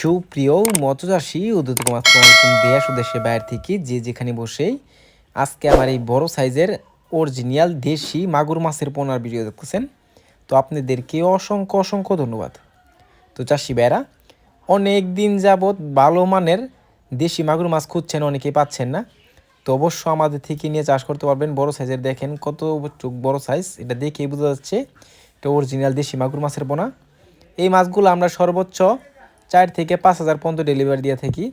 সুপ্রিয় মৎস্যচাষী উদ্যোক্তা দেশ ও দেশের বাইরে থেকে যে যেখানে বসেই আজকে আমার এই বড় সাইজের অরিজিনাল দেশি মাগুর মাছের পোনার ভিডিও দেখতেছেন। তো আপনাদেরকে অসংখ্য অসংখ্য ধন্যবাদ। তো চাষি ভাইরা অনেক দিন যাবৎ ভালো মানের দেশি মাগুর মাছ খুঁজছেন, অনেকেই পাচ্ছেন না। তো অবশ্য আমাদের থেকে নিয়ে চাষ করতে পারবেন। বড় সাইজের দেখেন কত বড় সাইজ, এটা দেখেই বোঝা যাচ্ছে এটা অরিজিনাল দেশি মাগুর মাছের পোনা। এই মাছগুলো আমরা সর্বোচ্চ 4 থেকে 5,000 পর্যন্ত ডেলিভারি দিয়ে থাকি।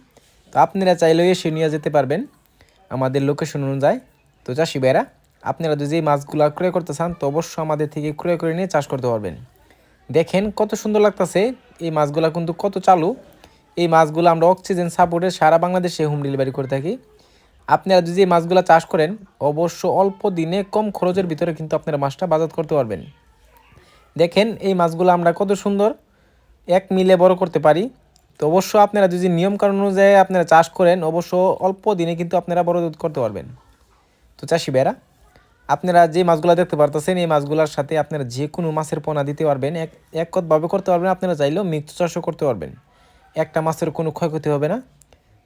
তো আপনারা চাইলেও এসে নিয়ে যেতে পারবেন আমাদের লোকেশন অনুযায়ী। তো চাষি ভাইরা আপনারা যদি এই মাছগুলো ক্রয় করতে চান তো অবশ্যই আমাদের থেকে ক্রয় করে নিয়ে চাষ করতে পারবেন। দেখেন কত সুন্দর লাগতেছে এই মাছগুলো, কিন্তু কত চালু। এই মাছগুলো আমরা অক্সিজেন সাপোর্টে সারা বাংলাদেশে হোম ডেলিভারি করে থাকি। আপনারা যদি এই মাছগুলো চাষ করেন অবশ্য অল্প দিনে কম খরচের ভিতরে কিন্তু আপনারা মাছটা বাজার করতে পারবেন। দেখেন এই মাছগুলো আমরা কত সুন্দর এক মিলে বড় করতে পারি। তো অবশ্য আপনারা যদি নিয়মকানুন অনুযায়ী আপনারা চাষ করেন অবশ্য অল্প দিনে কিন্তু আপনারা বড় করতে পারবেন। তো চাষি ভাইরা আপনারা যে মাছগুলো দেখতে পারতেছেন এই মাছগুলোর সাথে আপনারা যে কোনো মাছের পোনা দিতে পারবেন, একভাবে করতে পারবেন। আপনারা চাইলেও মিক্স চাষও করতে পারবেন, একটা মাছের কোনো ক্ষয়ক্ষতি হবে না।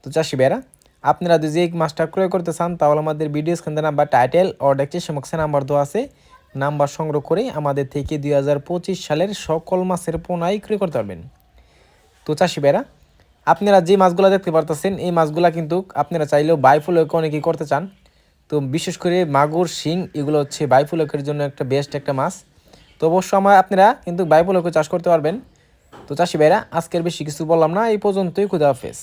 তো চাষি ভাইরা আপনারা যদি এই মাছটা ক্রয় করতে চান তাহলে আমাদের ভিডিও স্ক্রিনে নাম্বার টাইটেল ও ডেসক্রিপশনে নাম্বার দেওয়া আছে, নাম্বার সংগ্রহ করে আমাদের থেকে 2025 সালের সকল মাছের পোনাই ক্রয় করতে পারবেন। তো চাষি ভাইরা আপনারা যে মাছগুলো দেখতে পারতেছেন এই মাছগুলো কিন্তু আপনারা চাইলেও বাইফুলকে অনেকেই করতে চান। তো বিশেষ করে মাগুর শিং এগুলো হচ্ছে বাইফুলকের জন্য একটা বেস্ট একটা মাছ। তো অবশ্যই আপনারা কিন্তু বাইফুলকে চাষ করতে পারবেন। তো চাষি ভাইরা আজকের বেশি কিছু বললাম না, এই পর্যন্তই। খুদা হাফেজ।